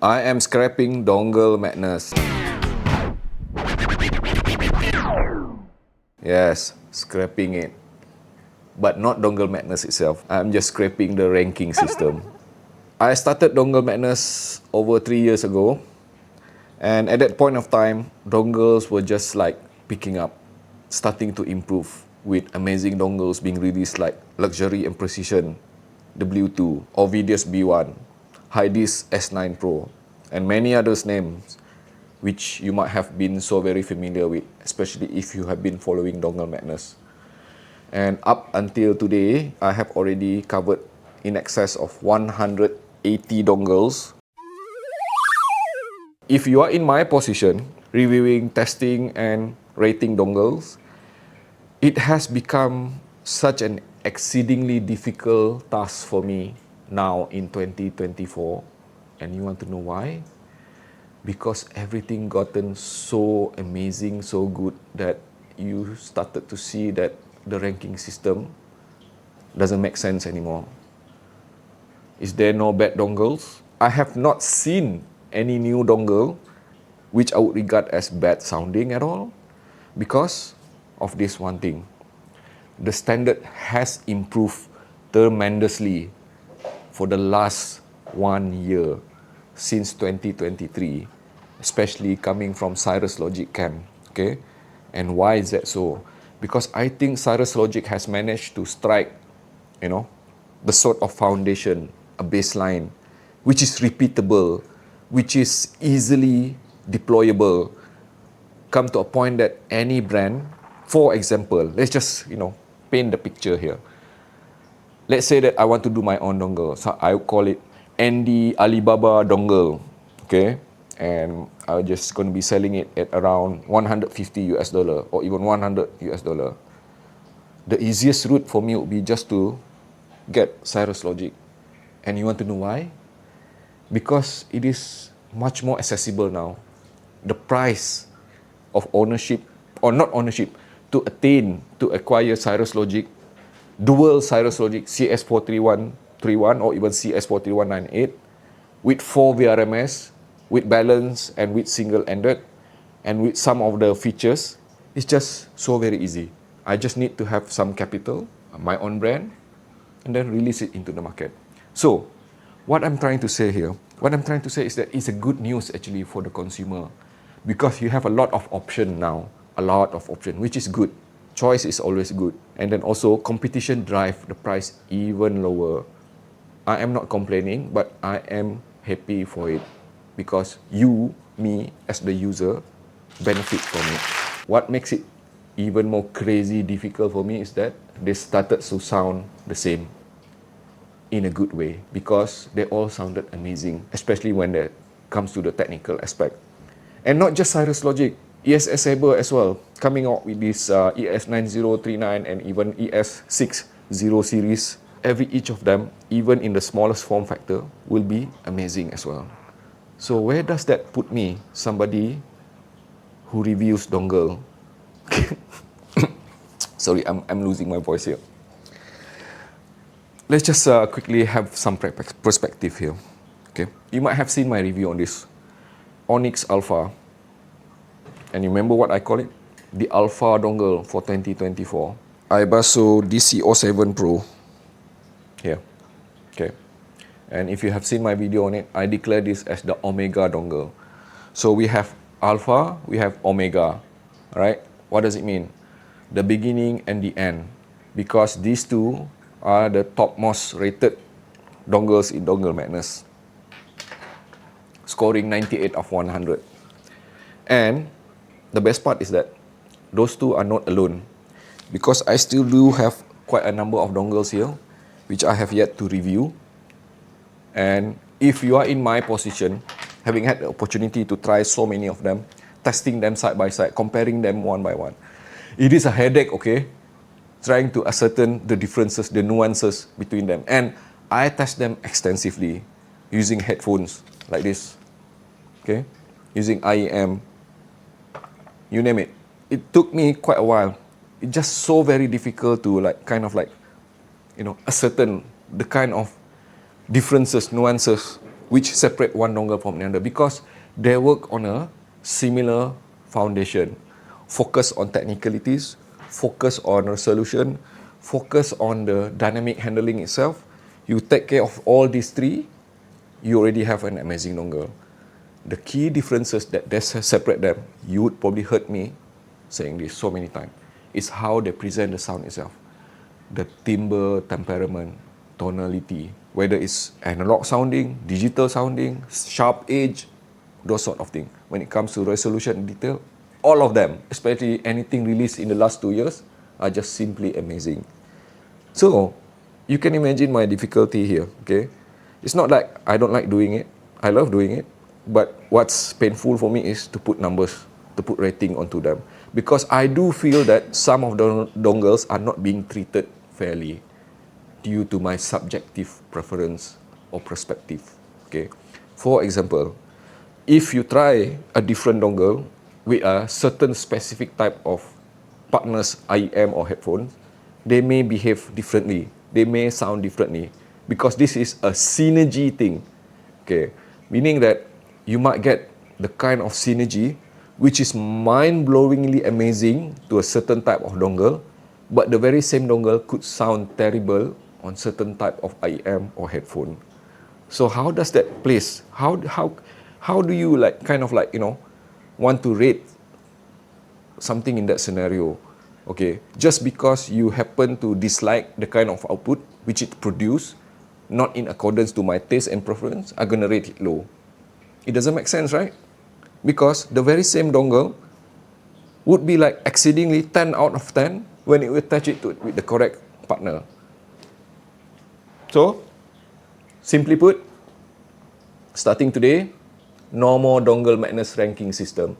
I am scrapping dongle madness. Yes, scrapping it. But not dongle madness itself. I'm just scraping the ranking system. I started dongle madness over 3 years ago. And at that point of time, dongles were just like picking up, starting to improve with amazing dongles being released like Luxury&Precision W2, Ovidius B1, Hydis S9 Pro, and many others names which you might have been so very familiar with, especially if you have been following dongle madness. And up until today, I have already covered in excess of 180 dongles. If you are in my position, reviewing, testing, and rating dongles, it has become such an exceedingly difficult task for me now in 2024. And you want to know why? Because everything gotten so amazing, so good that you started to see that the ranking system doesn't make sense anymore. Is there no bad dongles? I have not seen any new dongle which I would regard as bad sounding at all because of this one thing. The standard has improved tremendously for the last 1 year since 2023, especially coming from Cirrus Logic camp. Okay, and why is that so? Because I think Cirrus Logic has managed to strike, the sort of foundation, a baseline, which is repeatable, which is easily deployable, come to a point that any brand, for example, let's just, paint the picture here. Let's say that I want to do my own dongle. So I would call it Andy Alibaba dongle, okay? And I'm just going to be selling it at around $150 or even $100. The easiest route for me would be just to get Cirrus Logic. And you want to know why? Because it is much more accessible now. The price of ownership, or not ownership, to acquire Cirrus Logic, dual Cirrus Logic CS43131 or even CS43198 with 4 VRMS, with balance and with single-ended, and with some of the features, it's just so very easy. I just need to have some capital, my own brand, and then release it into the market. So, what I'm trying to say here, is that it's a good news actually for the consumer because you have a lot of option now, which is good. Choice is always good. And then also competition drive the price even lower. I am not complaining, but I am happy for it because you, me as the user, benefit from it. What makes it even more crazy difficult for me is that they started to sound the same in a good way because they all sounded amazing, especially when it comes to the technical aspect. And not just Cirrus Logic, ESS Saber as well, coming out with this ES9039 and even ES60 series. Each of them, even in the smallest form factor, will be amazing as well. So where does that put me, somebody who reviews dongle? Sorry, I'm losing my voice here. Let's just quickly have some perspective here. Okay, you might have seen my review on this Onyx Alpha, and you remember what I call it? The Alpha dongle for 2024. Ibaso DC07 Pro. Here, okay. And if you have seen my video on it, I declare this as the Omega dongle. So we have Alpha, we have Omega, right? What does it mean? The beginning and the end, because these two are the topmost rated dongles in Dongle Madness, scoring 98 of 100. And the best part is that those two are not alone, because I still do have quite a number of dongles here, which I have yet to review. And if you are in my position, having had the opportunity to try so many of them, testing them side by side, comparing them one by one, it is a headache, okay? Trying to ascertain the differences, the nuances between them. And I test them extensively using headphones like this, okay? Using IEM, you name it. It took me quite a while. It's just so very difficult to ascertain the kind of differences, nuances which separate one dongle from another because they work on a similar foundation. Focus on technicalities, focus on resolution, focus on the dynamic handling itself. You take care of all these three, you already have an amazing dongle. The key differences that separate them, you would probably heard me saying this so many times, is how they present the sound itself. The timbre, temperament, tonality, whether it's analog sounding, digital sounding, sharp edge, those sort of things. When it comes to resolution and detail, all of them, especially anything released in the last 2 years, are just simply amazing. So, you can imagine my difficulty here, okay? It's not like I don't like doing it. I love doing it. But what's painful for me is to put numbers, to put rating onto them. Because I do feel that some of the dongles are not being treated fairly due to my subjective preference or perspective, okay? For example, if you try a different dongle with a certain specific type of partner's IEM or headphone, they may behave differently. They may sound differently because this is a synergy thing, okay? Meaning that you might get the kind of synergy which is mind-blowingly amazing to a certain type of dongle, but the very same dongle could sound terrible on certain type of IEM or headphone. So how does that place? How do you want to rate something in that scenario? Okay, just because you happen to dislike the kind of output which it produce, not in accordance to my taste and preference, I'm gonna rate it low. It doesn't make sense, right? Because the very same dongle would be like exceedingly 10 out of 10 when you attach it to with the correct partner. So, simply put, starting today, no more dongle madness ranking system.